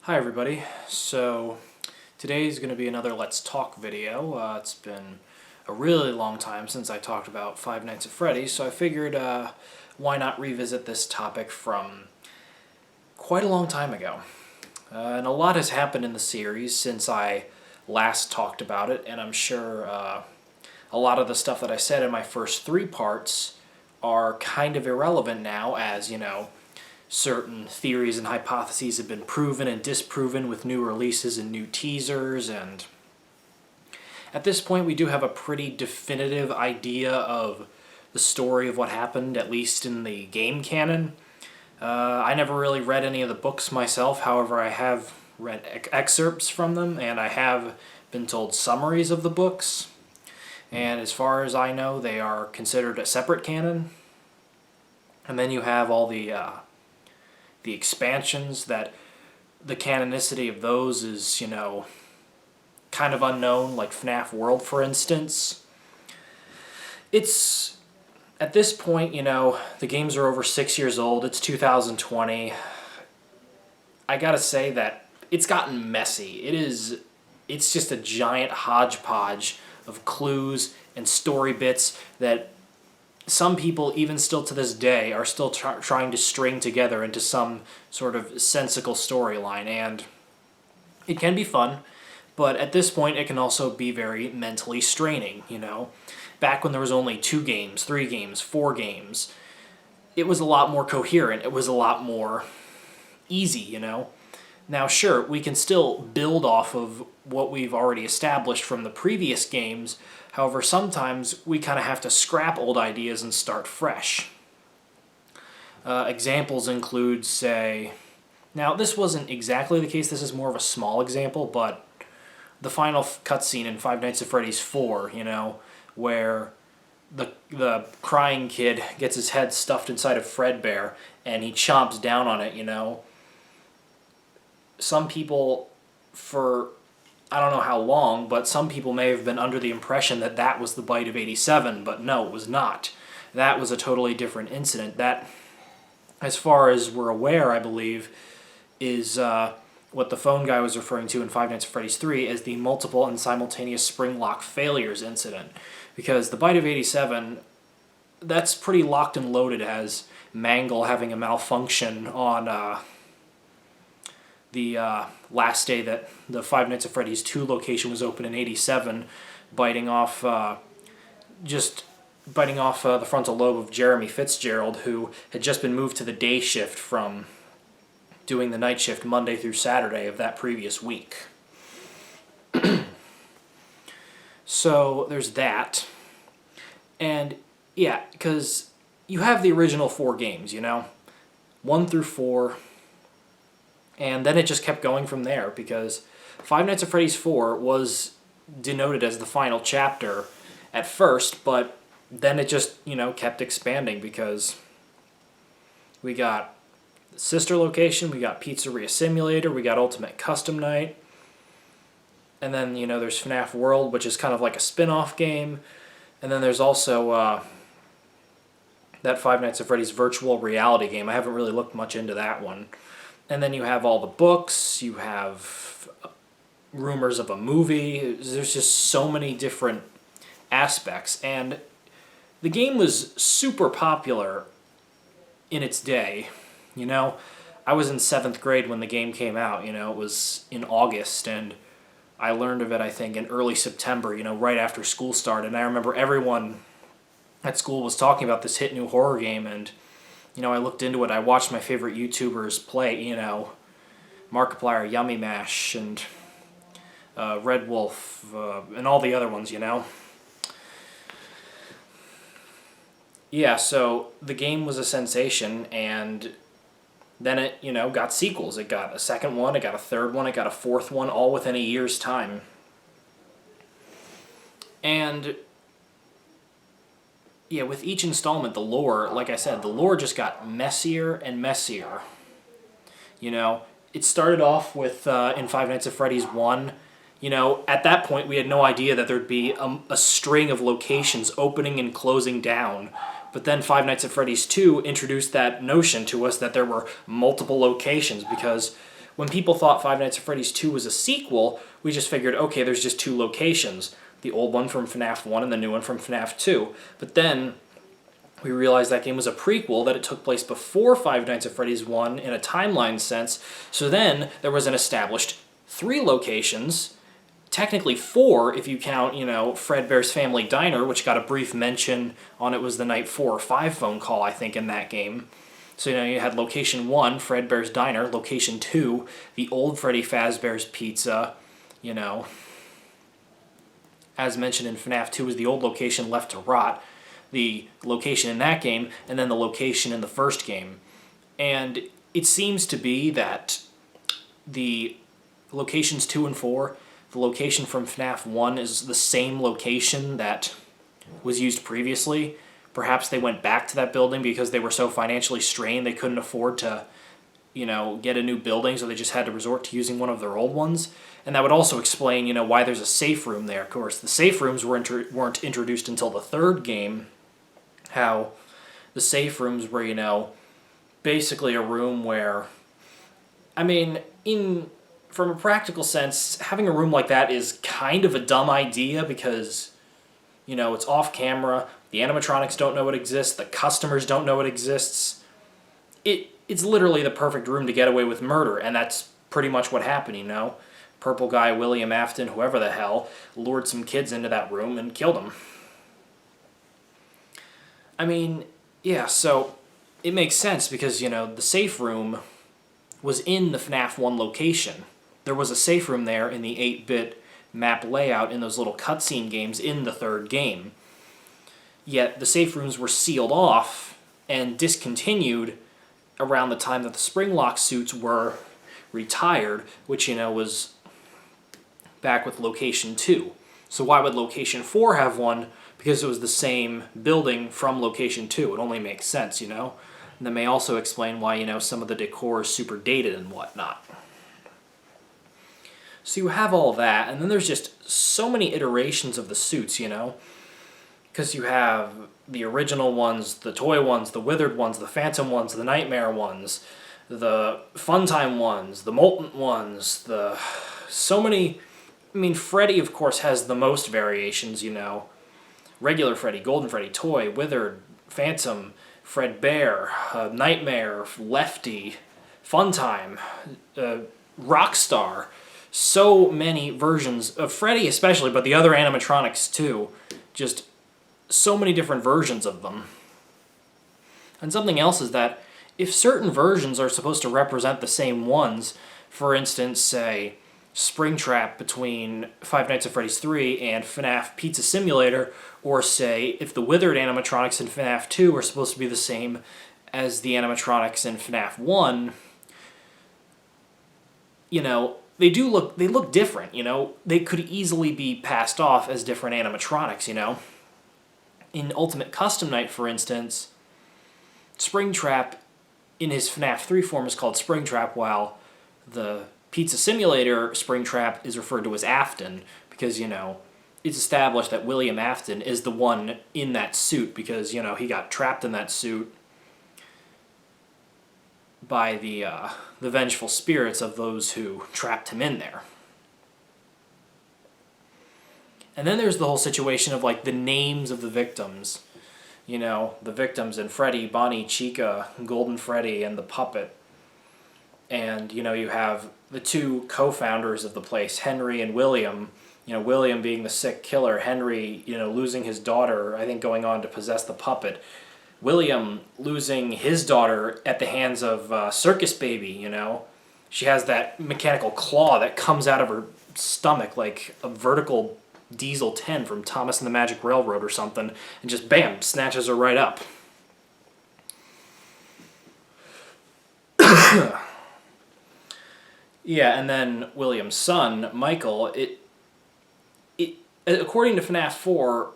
Hi everybody. So today's going to be another Let's Talk video. It's been a really long time since I talked about Five Nights at Freddy's, so I figured why not revisit this topic from quite a long time ago. And a lot has happened in the series since I last talked about it, and I'm sure a lot of the stuff that I said in my first three parts are kind of irrelevant now, as, certain theories and hypotheses have been proven and disproven with new releases and new teasers, and at this point we do have a pretty definitive idea of the story of what happened, at least in the game canon. I never really read any of the books myself, however I have read excerpts from them, and I have been told summaries of the books, and as far as I know they are considered a separate canon. And then you have all the expansions that the canonicity of those is, kind of unknown, like FNAF World, for instance. It's, at this point, the games are over 6 years old. It's 2020. I gotta say that it's gotten messy. It's just a giant hodgepodge of clues and story bits that some people, even still to this day, are still trying to string together into some sort of sensical storyline, and it can be fun, but at this point it can also be very mentally straining, Back when there was only 2 games, 3 games, 4 games, it was a lot more coherent, it was a lot more easy, Now sure, we can still build off of what we've already established from the previous games. However, sometimes we kind of have to scrap old ideas and start fresh. Examples include, say... Now, this wasn't exactly the case, this is more of a small example, but the final cutscene in Five Nights at Freddy's 4, where the crying kid gets his head stuffed inside of Fredbear, and he chomps down on it, Some people, for I don't know how long, but some people may have been under the impression that that was the bite of 87, but no, it was not. That was a totally different incident. That, as far as we're aware, I believe, is what the phone guy was referring to in Five Nights at Freddy's 3 as the multiple and simultaneous spring lock failures incident. Because the bite of 87, that's pretty locked and loaded as Mangle having a malfunction on the last day that the Five Nights at Freddy's 2 location was open in 87, biting off the frontal lobe of Jeremy Fitzgerald, who had just been moved to the day shift from doing the night shift Monday through Saturday of that previous week. So there's that. And yeah, because you have the original 4 games, 1 through 4... And then it just kept going from there, because Five Nights at Freddy's 4 was denoted as the final chapter at first, but then it just, kept expanding, because we got Sister Location, we got Pizzeria Simulator, we got Ultimate Custom Night, and then, there's FNAF World, which is kind of like a spin-off game, and then there's also that Five Nights at Freddy's virtual reality game. I haven't really looked much into that one. And then you have all the books, you have rumors of a movie, there's just so many different aspects. And the game was super popular in its day. I was in 7th grade when the game came out, it was in August, and I learned of it, I think, in early September, right after school started. And I remember everyone at school was talking about this hit new horror game, and I looked into it. I watched my favorite YouTubers play, Markiplier, Yummy Mash, and Red Wolf, and all the other ones, Yeah, so the game was a sensation, and then it, got sequels. It got a second one, it got a third one, it got a fourth one, all within a year's time. And yeah, with each installment, the lore, like I said, the lore just got messier and messier. It started off with, in Five Nights at Freddy's 1, at that point we had no idea that there'd be a string of locations opening and closing down. But then Five Nights at Freddy's 2 introduced that notion to us that there were multiple locations, because when people thought Five Nights at Freddy's 2 was a sequel, we just figured, okay, there's just two locations. The old one from FNAF 1 and the new one from FNAF 2. But then we realized that game was a prequel, that it took place before Five Nights at Freddy's 1 in a timeline sense. So then there was an established 3 locations, technically 4 if you count, Fredbear's Family Diner, which got a brief mention on it was the night 4 or 5 phone call, I think, in that game. So, you had location 1, Fredbear's Diner, location 2, the old Freddy Fazbear's Pizza, as mentioned in FNAF 2 is the old location left to rot, the location in that game, and then the location in the first game. And it seems to be that the locations 2 and 4, the location from FNAF 1 is the same location that was used previously. Perhaps they went back to that building because they were so financially strained they couldn't afford to, get a new building, so they just had to resort to using one of their old ones. And that would also explain, why there's a safe room there. Of course, the safe rooms weren't introduced until the third game. How the safe rooms were, basically a room where, from a practical sense, having a room like that is kind of a dumb idea because, it's off camera, the animatronics don't know it exists, the customers don't know it exists. It's literally the perfect room to get away with murder, and that's pretty much what happened, Purple guy William Afton, whoever the hell, lured some kids into that room and killed them. So it makes sense because, the safe room was in the FNAF 1 location. There was a safe room there in the 8-bit map layout in those little cutscene games in the third game. Yet the safe rooms were sealed off and discontinued around the time that the Springlock suits were retired, which, was back with Location 2. So why would Location 4 have one? Because it was the same building from Location 2. It only makes sense, And that may also explain why, some of the decor is super dated and whatnot. So you have all that, and then there's just so many iterations of the suits, Because you have the original ones, the toy ones, the withered ones, the phantom ones, the nightmare ones, the funtime ones, the molten ones, so many. Freddy, of course, has the most variations, Regular Freddy, Golden Freddy, Toy, Withered, Phantom, Fredbear, Nightmare, Lefty, Funtime, Rockstar. So many versions of Freddy especially, but the other animatronics too. Just so many different versions of them. And something else is that if certain versions are supposed to represent the same ones, for instance, say, Springtrap between Five Nights at Freddy's 3 and FNAF Pizza Simulator, or say, if the withered animatronics in FNAF 2 are supposed to be the same as the animatronics in FNAF 1, they look different, They could easily be passed off as different animatronics, In Ultimate Custom Night, for instance, Springtrap in his FNAF 3 form is called Springtrap, while the Pizza Simulator Springtrap is referred to as Afton, because, it's established that William Afton is the one in that suit because, he got trapped in that suit by the vengeful spirits of those who trapped him in there. And then there's the whole situation of, the names of the victims. The victims in Freddy, Bonnie, Chica, Golden Freddy, and the Puppet. And, you have the two co-founders of the place, Henry and William. William being the sick killer, Henry, losing his daughter, I think going on to possess the Puppet. William losing his daughter at the hands of Circus Baby, She has that mechanical claw that comes out of her stomach like a vertical Diesel 10 from Thomas and the Magic Railroad or something, and just bam, snatches her right up. Yeah, and then William's son, Michael, according to FNAF 4,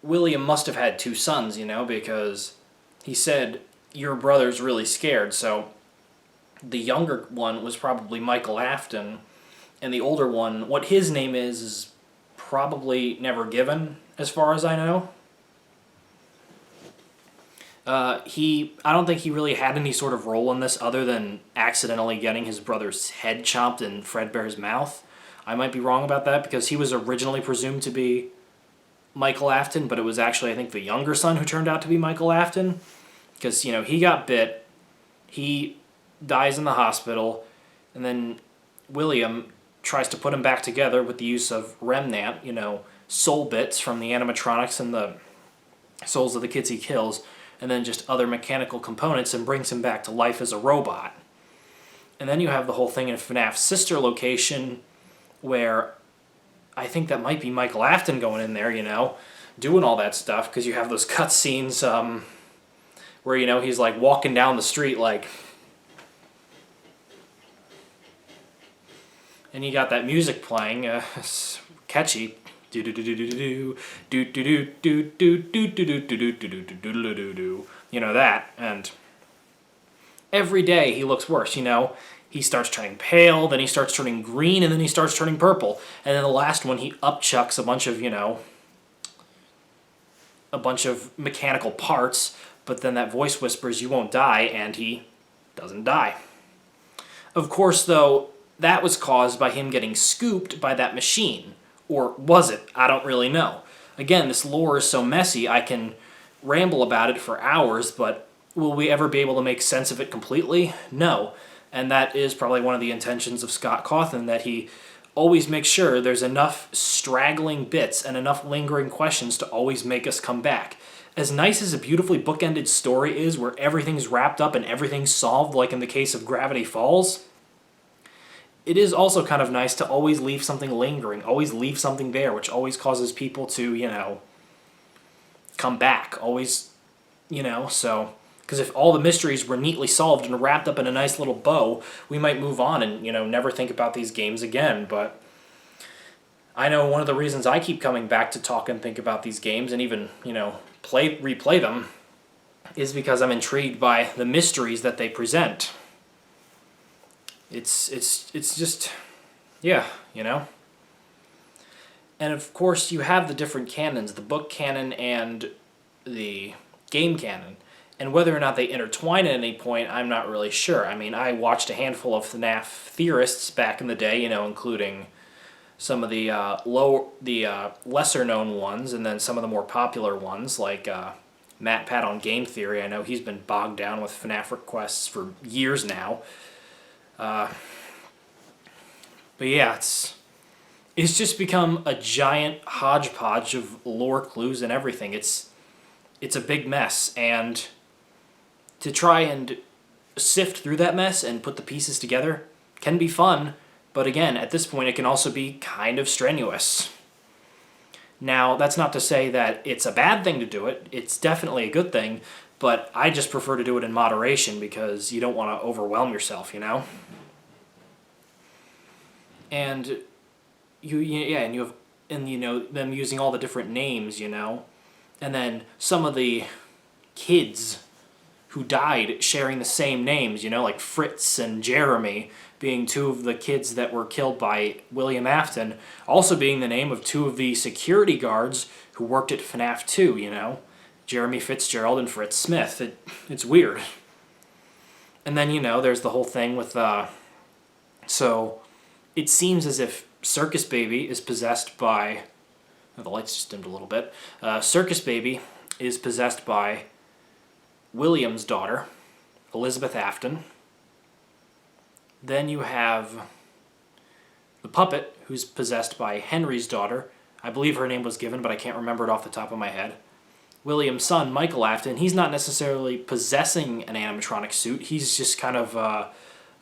William must have had 2 sons, because he said, your brother's really scared, so the younger one was probably Michael Afton, and the older one, what his name is probably never given, as far as I know. I don't think he really had any sort of role in this other than accidentally getting his brother's head chomped in Fredbear's mouth. I might be wrong about that because he was originally presumed to be Michael Afton, but it was actually, I think, the younger son who turned out to be Michael Afton. Because, he got bit, he dies in the hospital, and then William tries to put him back together with the use of remnant, soul bits from the animatronics and the souls of the kids he kills, and then just other mechanical components, and brings him back to life as a robot. And then you have the whole thing in FNAF's sister location, where I think that might be Michael Afton going in there, doing all that stuff, because you have those cutscenes where, he's like walking down the street like... And you got that music playing, catchy. You know that, and every day he looks worse, He starts turning pale, then he starts turning green, and then he starts turning purple. And then the last one, he upchucks a bunch of, a bunch of mechanical parts, but then that voice whispers, "You won't die," and he doesn't die. Of course, though, that was caused by him getting scooped by that machine. Or was it? I don't really know. Again, this lore is so messy, I can ramble about it for hours, but will we ever be able to make sense of it completely? No. And that is probably one of the intentions of Scott Cawthon, that he always makes sure there's enough straggling bits and enough lingering questions to always make us come back. As nice as a beautifully bookended story is, where everything's wrapped up and everything's solved, like in the case of Gravity Falls, it is also kind of nice to always leave something lingering, always leave something there, which always causes people to, come back. Always, so... Because if all the mysteries were neatly solved and wrapped up in a nice little bow, we might move on and, never think about these games again. But I know one of the reasons I keep coming back to talk and think about these games and even, replay them is because I'm intrigued by the mysteries that they present. It's just, yeah, And of course you have the different canons, the book canon and the game canon. And whether or not they intertwine at any point, I'm not really sure. I mean, I watched a handful of FNAF theorists back in the day, including some of the lesser-known ones, and then some of the more popular ones, like Matt Pat on Game Theory. I know he's been bogged down with FNAF requests for years now. But yeah, it's just become a giant hodgepodge of lore clues and everything. It's a big mess, and to try and sift through that mess and put the pieces together can be fun, but again, at this point it can also be kind of strenuous. Now, that's not to say that it's a bad thing to do it. It's definitely a good thing, but I just prefer to do it in moderation because you don't want to overwhelm yourself, And you have them using all the different names, and then some of the kids who died sharing the same names, like Fritz and Jeremy being two of the kids that were killed by William Afton, also being the name of two of the security guards who worked at FNAF 2, Jeremy Fitzgerald and Fritz Smith. It's weird. And then, there's the whole thing with, so it seems as if Circus Baby is possessed by, oh, the lights just dimmed a little bit, Circus Baby is possessed by William's daughter, Elizabeth Afton. Then you have the puppet, who's possessed by Henry's daughter. I believe her name was given, but I can't remember it off the top of my head. William's son, Michael Afton, he's not necessarily possessing an animatronic suit. He's just kind of a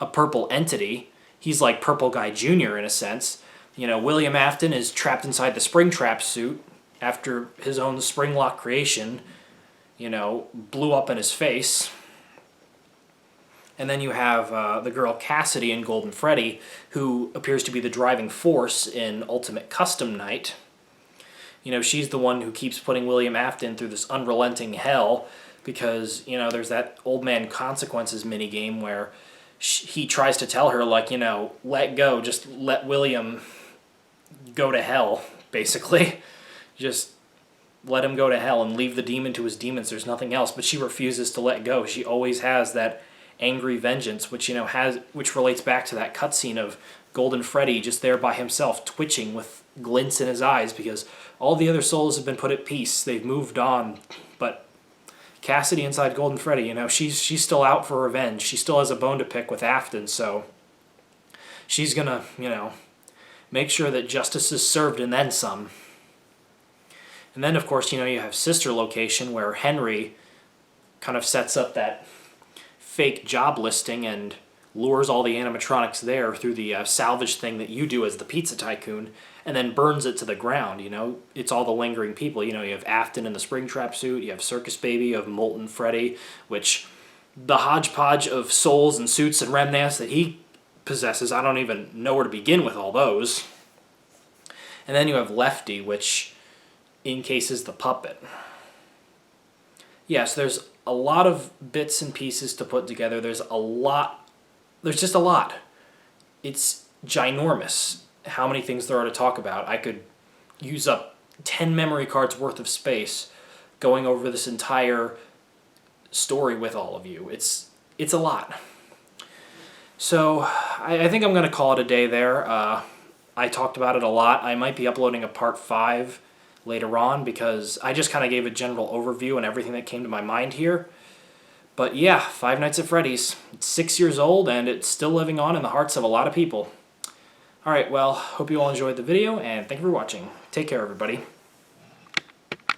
purple entity. He's like Purple Guy Jr. in a sense. William Afton is trapped inside the Springtrap suit after his own Springlock creation, blew up in his face. And then you have the girl Cassidy in Golden Freddy, who appears to be the driving force in Ultimate Custom Night. She's the one who keeps putting William Afton through this unrelenting hell because, there's that Old Man Consequences minigame where he tries to tell her, like, let go, just let William go to hell, basically. Just let him go to hell and leave the demon to his demons. There's nothing else. But she refuses to let go. She always has that angry vengeance, which which relates back to that cutscene of Golden Freddy just there by himself, twitching with glints in his eyes because all the other souls have been put at peace. They've moved on, but Cassidy inside Golden Freddy, she's still out for revenge. She still has a bone to pick with Afton, so she's gonna, make sure that justice is served and then some. And then, of course, you have Sister Location, where Henry kind of sets up that fake job listing and lures all the animatronics there through the salvage thing that you do as the pizza tycoon, and then burns it to the ground. It's all the lingering people. You have Afton in the Springtrap suit, you have Circus Baby, you have Molten Freddy, which the hodgepodge of souls and suits and remnants that he possesses, I don't even know where to begin with all those. And then you have Lefty, which encases the puppet. Yes, there's a lot of bits and pieces to put together. There's just a lot. It's ginormous how many things there are to talk about. I could use up 10 memory cards worth of space going over this entire story with all of you. It's a lot. So I think I'm going to call it a day there. I talked about it a lot. I might be uploading a part 5 later on because I just kind of gave a general overview and everything that came to my mind here. But yeah, Five Nights at Freddy's. It's 6 years old and it's still living on in the hearts of a lot of people. Alright, well, hope you all enjoyed the video and thank you for watching. Take care, everybody.